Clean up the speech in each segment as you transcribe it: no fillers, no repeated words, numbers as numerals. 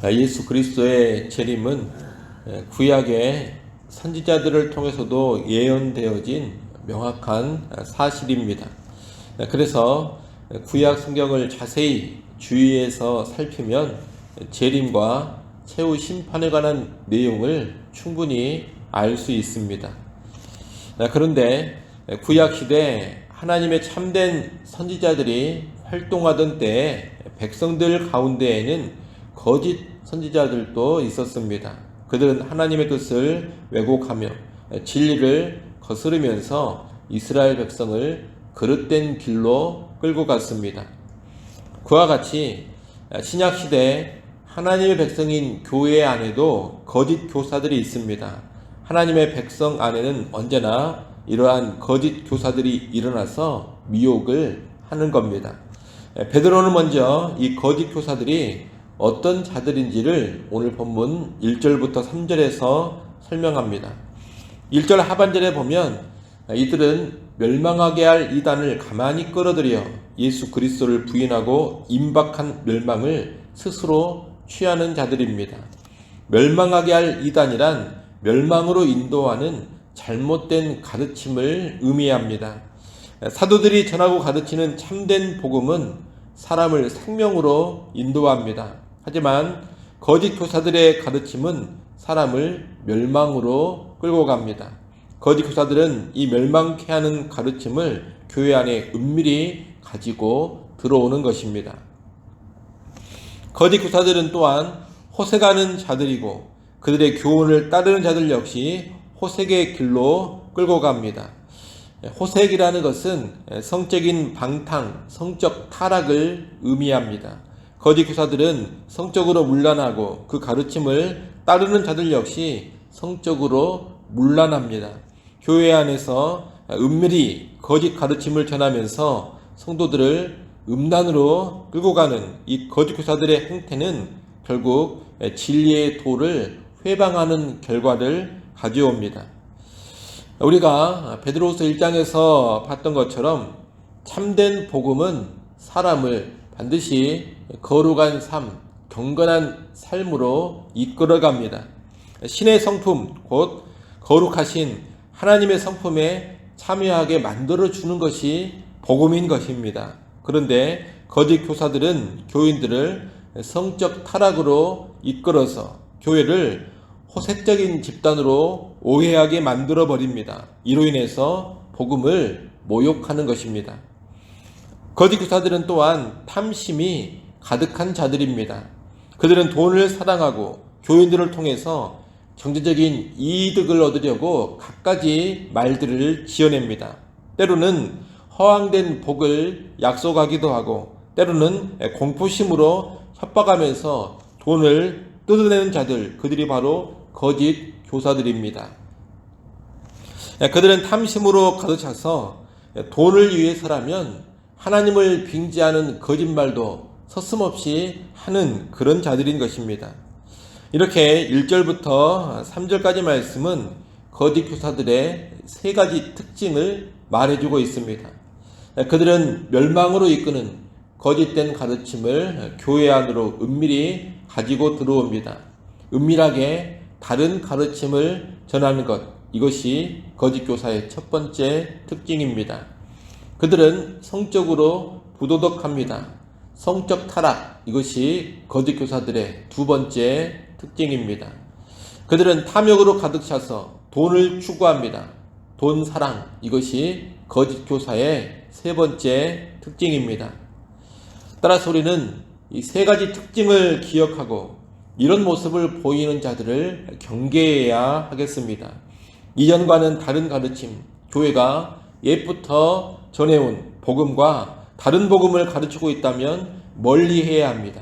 예수 그리스도의 재림은 구약의 선지자들을 통해서도 예언되어진 명확한 사실입니다. 그래서 구약 성경을 자세히 주의해서 살피면 재림과 최후 심판에 관한 내용을 충분히 알 수 있습니다. 그런데 구약 시대 하나님의 참된 선지자들이 활동하던 때에 백성들 가운데에는 거짓 선지자들도 있었습니다. 그들은 하나님의 뜻을 왜곡하며 진리를 거스르면서 이스라엘 백성을 그릇된 길로 끌고 갔습니다. 그와 같이 신약 시대에 하나님의 백성인 교회 안에도 거짓 교사들이 있습니다. 하나님의 백성 안에는 언제나 이러한 거짓 교사들이 일어나서 미혹을 하는 겁니다. 베드로는 먼저 이 거짓 교사들이 어떤 자들인지를 오늘 본문 1절부터 3절에서 설명합니다. 1절 하반절에 보면 이들은 멸망하게 할 이단을 가만히 끌어들여 예수 그리스도를 부인하고 임박한 멸망을 스스로 취하는 자들입니다. 멸망하게 할 이단이란 멸망으로 인도하는 잘못된 가르침을 의미합니다. 사도들이 전하고 가르치는 참된 복음은 사람을 생명으로 인도합니다. 하지만 거짓 교사들의 가르침은 사람을 멸망으로 끌고 갑니다. 거짓 교사들은 이 멸망케 하는 가르침을 교회 안에 은밀히 가지고 들어오는 것입니다. 거짓 교사들은 또한 호색하는 자들이고 그들의 교훈을 따르는 자들 역시 호색의 길로 끌고 갑니다. 호색이라는 것은 성적인 방탕, 성적 타락을 의미합니다. 거짓 교사들은 성적으로 문란하고 그 가르침을 따르는 자들 역시 성적으로 문란합니다. 교회 안에서 은밀히 거짓 가르침을 전하면서 성도들을 음란으로 끌고 가는 이 거짓 교사들의 행태는 결국 진리의 도를 회방하는 결과를 가져옵니다. 우리가 베드로후서 1장에서 봤던 것처럼 참된 복음은 사람을 반드시 거룩한 삶, 경건한 삶으로 이끌어갑니다. 신의 성품, 곧 거룩하신 하나님의 성품에 참여하게 만들어주는 것이 복음인 것입니다. 그런데 거짓 교사들은 교인들을 성적 타락으로 이끌어서 교회를 호색적인 집단으로 오해하게 만들어 버립니다. 이로 인해서 복음을 모욕하는 것입니다. 거짓 교사들은 또한 탐심이 가득한 자들입니다. 그들은 돈을 사랑하고 교인들을 통해서 경제적인 이득을 얻으려고 갖가지 말들을 지어냅니다. 때로는 허황된 복을 약속하기도 하고 때로는 공포심으로 협박하면서 돈을 뜯어내는 자들, 그들이 바로 거짓 교사들입니다. 그들은 탐심으로 가득 차서 돈을 위해서라면 하나님을 빙자하는 거짓말도 서슴없이 하는 그런 자들인 것입니다. 이렇게 1절부터 3절까지 말씀은 거짓 교사들의 세 가지 특징을 말해주고 있습니다. 그들은 멸망으로 이끄는 거짓된 가르침을 교회 안으로 은밀히 가지고 들어옵니다. 은밀하게 다른 가르침을 전하는 것, 이것이 거짓 교사의 첫 번째 특징입니다. 그들은 성적으로 부도덕합니다. 성적 타락, 이것이 거짓 교사들의 두 번째 특징입니다. 그들은 탐욕으로 가득 차서 돈을 추구합니다. 돈 사랑, 이것이 거짓 교사의 세 번째 특징입니다. 따라서 우리는 이 세 가지 특징을 기억하고 이런 모습을 보이는 자들을 경계해야 하겠습니다. 이전과는 다른 가르침, 교회가 옛부터 전해온 복음과 다른 복음을 가르치고 있다면 멀리해야 합니다.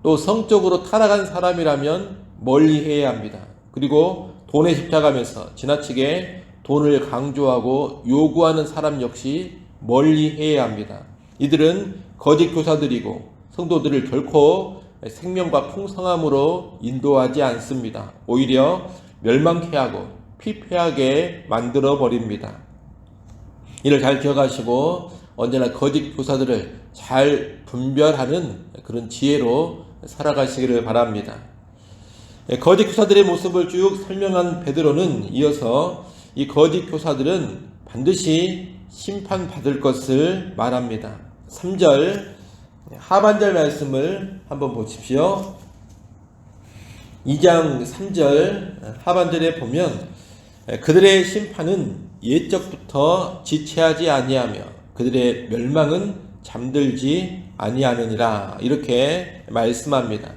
또 성적으로 타락한 사람이라면 멀리해야 합니다. 그리고 돈에 집착하면서 지나치게 돈을 강조하고 요구하는 사람 역시 멀리해야 합니다. 이들은 거짓 교사들이고 성도들을 결코 생명과 풍성함으로 인도하지 않습니다. 오히려 멸망케 하고 피폐하게 만들어 버립니다. 이를 잘 기억하시고 언제나 거짓 교사들을 잘 분별하는 그런 지혜로 살아가시기를 바랍니다. 거짓 교사들의 모습을 쭉 설명한 베드로는 이어서 이 거짓 교사들은 반드시 심판받을 것을 말합니다. 3절 하반절 말씀을 한번 보십시오. 2장 3절 하반절에 보면 그들의 심판은 옛적부터 지체하지 아니하며 그들의 멸망은 잠들지 아니하느니라 이렇게 말씀합니다.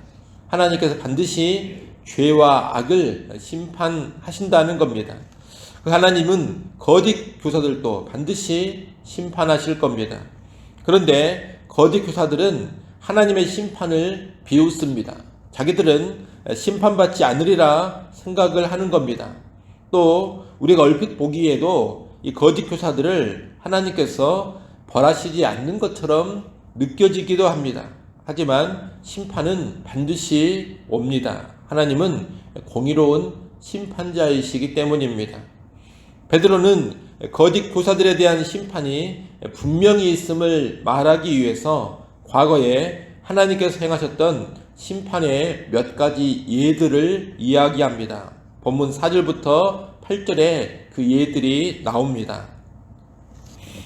하나님께서 반드시 죄와 악을 심판하신다는 겁니다. 그 하나님은 거짓 교사들도 반드시 심판하실 겁니다. 그런데 거짓 교사들은 하나님의 심판을 비웃습니다. 자기들은 심판받지 않으리라 생각을 하는 겁니다. 또 우리가 얼핏 보기에도 이 거짓 교사들을 하나님께서 벌하시지 않는 것처럼 느껴지기도 합니다. 하지만 심판은 반드시 옵니다. 하나님은 공의로운 심판자이시기 때문입니다. 베드로는 거짓 교사들에 대한 심판이 분명히 있음을 말하기 위해서 과거에 하나님께서 행하셨던 심판의 몇 가지 예들을 이야기합니다. 본문 4절부터 8절에 그 예들이 나옵니다.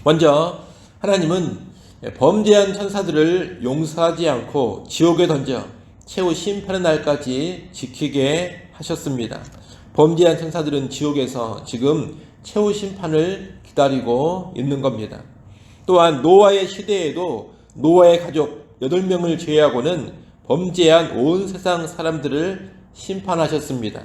먼저 하나님은 범죄한 천사들을 용서하지 않고 지옥에 던져 최후 심판의 날까지 지키게 하셨습니다. 범죄한 천사들은 지옥에서 지금 최후 심판을 기다리고 있는 겁니다. 또한 노아의 시대에도 노아의 가족 8명을 제외하고는 범죄한 온 세상 사람들을 심판하셨습니다.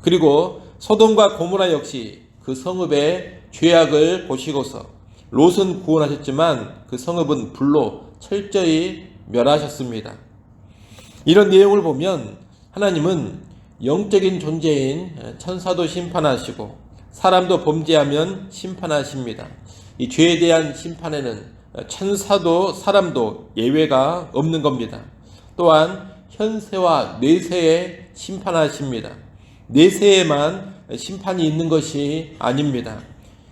그리고 소돔과 고모라 역시 그 성읍의 죄악을 보시고서 롯은 구원하셨지만 그 성읍은 불로 철저히 멸하셨습니다. 이런 내용을 보면 하나님은 영적인 존재인 천사도 심판하시고 사람도 범죄하면 심판하십니다. 이 죄에 대한 심판에는 천사도 사람도 예외가 없는 겁니다. 또한 현세와 내세에 심판하십니다. 내세에만 심판이 있는 것이 아닙니다.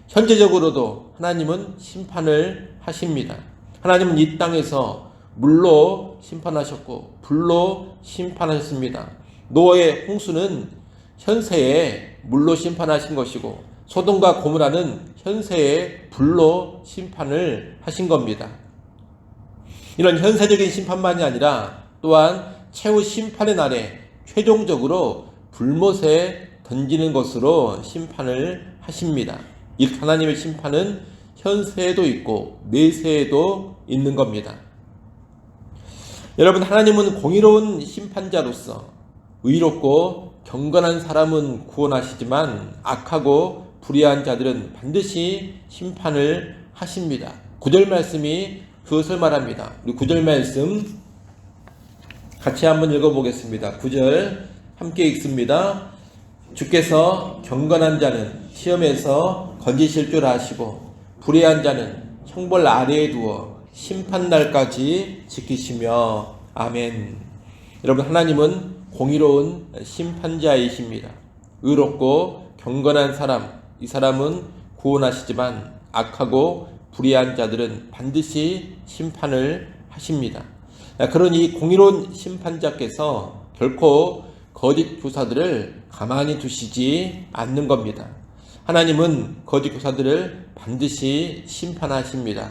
현재적으로도 하나님은 심판을 하십니다. 하나님은 이 땅에서 물로 심판하셨고 불로 심판하셨습니다. 노아의 홍수는 현세에 물로 심판하신 것이고 소돔과 고모라는 현세에 불로 심판을 하신 겁니다. 이런 현세적인 심판만이 아니라 또한 최후 심판의 날에 최종적으로 불못에 던지는 것으로 심판을 하십니다. 이 하나님의 심판은 현세에도 있고 내세에도 있는 겁니다. 여러분, 하나님은 공의로운 심판자로서 의롭고 경건한 사람은 구원하시지만 악하고 불의한 자들은 반드시 심판을 하십니다. 9절 말씀이 그것을 말합니다. 우리 9절 말씀 같이 한번 읽어보겠습니다. 9절 함께 읽습니다. 주께서 경건한 자는 시험에서 건지실 줄 아시고 불의한 자는 형벌 아래에 두어 심판날까지 지키시며 아멘. 여러분, 하나님은 공의로운 심판자이십니다. 의롭고 경건한 사람, 이 사람은 구원하시지만 악하고 불의한 자들은 반드시 심판을 하십니다. 그러니 공의로운 심판자께서 결코 거짓 교사들을 가만히 두시지 않는 겁니다. 하나님은 거짓 교사들을 반드시 심판하십니다.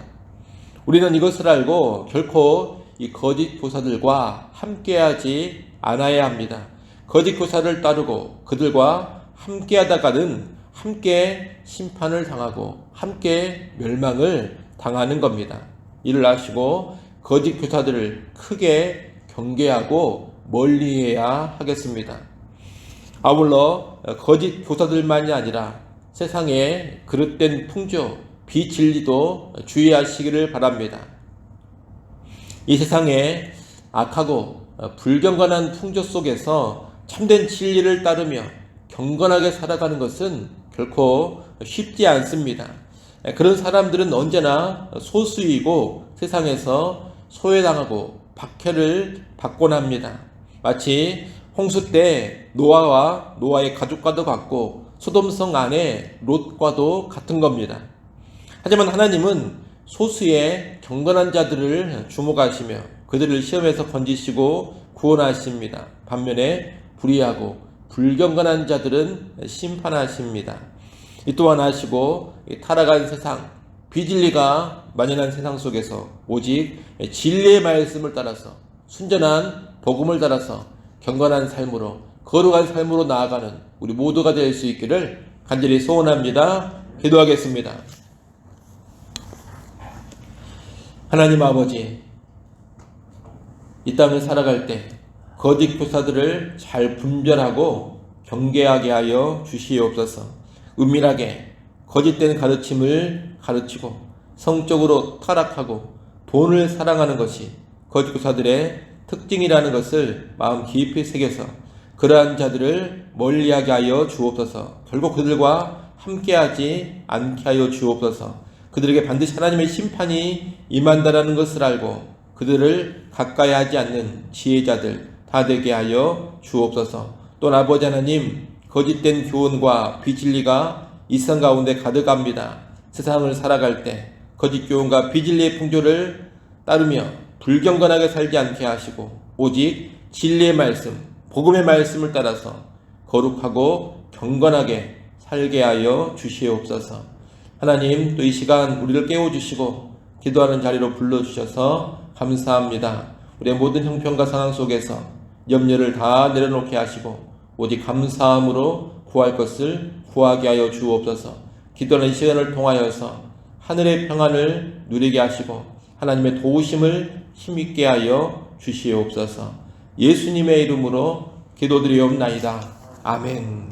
우리는 이것을 알고 결코 이 거짓 교사들과 함께하지 않아야 합니다. 거짓 교사를 따르고 그들과 함께하다가는 함께 심판을 당하고 함께 멸망을 당하는 겁니다. 이를 아시고 거짓 교사들을 크게 경계하고 멀리해야 하겠습니다. 아울러 거짓 교사들만이 아니라 세상의 그릇된 풍조, 비진리도 주의하시기를 바랍니다. 이 세상에 악하고 불경건한 풍조 속에서 참된 진리를 따르며 경건하게 살아가는 것은 결코 쉽지 않습니다. 그런 사람들은 언제나 소수이고 세상에서 소외당하고 박해를 받곤 합니다. 마치 홍수 때 노아와 노아의 가족과도 같고 소돔성 안에 롯과도 같은 겁니다. 하지만 하나님은 소수의 경건한 자들을 주목하시며 그들을 시험에서 건지시고 구원하십니다. 반면에 불의하고 불경건한 자들은 심판하십니다. 이 또한 하시고 타락한 세상, 비진리가 만연한 세상 속에서 오직 진리의 말씀을 따라서 순전한 복음을 따라서 경건한 삶으로 거룩한 삶으로 나아가는 우리 모두가 될 수 있기를 간절히 소원합니다. 기도하겠습니다. 하나님 아버지, 이 땅을 살아갈 때 거짓 교사들을 잘 분별하고 경계하게 하여 주시옵소서. 은밀하게 거짓된 가르침을 가르치고 성적으로 타락하고 돈을 사랑하는 것이 거짓 교사들의 특징이라는 것을 마음 깊이 새겨서 그러한 자들을 멀리하게 하여 주옵소서. 결국 그들과 함께하지 않게 하여 주옵소서. 그들에게 반드시 하나님의 심판이 임한다라는 것을 알고 그들을 가까이 하지 않는 지혜자들 다 되게 하여 주옵소서. 또 아버지 하나님, 거짓된 교훈과 비진리가 이 세상 가운데 가득합니다. 세상을 살아갈 때 거짓 교훈과 비진리의 풍조를 따르며 불경건하게 살지 않게 하시고 오직 진리의 말씀, 복음의 말씀을 따라서 거룩하고 경건하게 살게 하여 주시옵소서. 하나님, 또 이 시간 우리를 깨워주시고 기도하는 자리로 불러주셔서 감사합니다. 우리의 모든 형편과 상황 속에서 염려를 다 내려놓게 하시고 오직 감사함으로 구할 것을 구하게 하여 주옵소서. 기도하는 이 시간을 통하여서 하늘의 평안을 누리게 하시고 하나님의 도우심을 힘있게 하여 주시옵소서. 예수님의 이름으로 기도드리옵나이다. 아멘.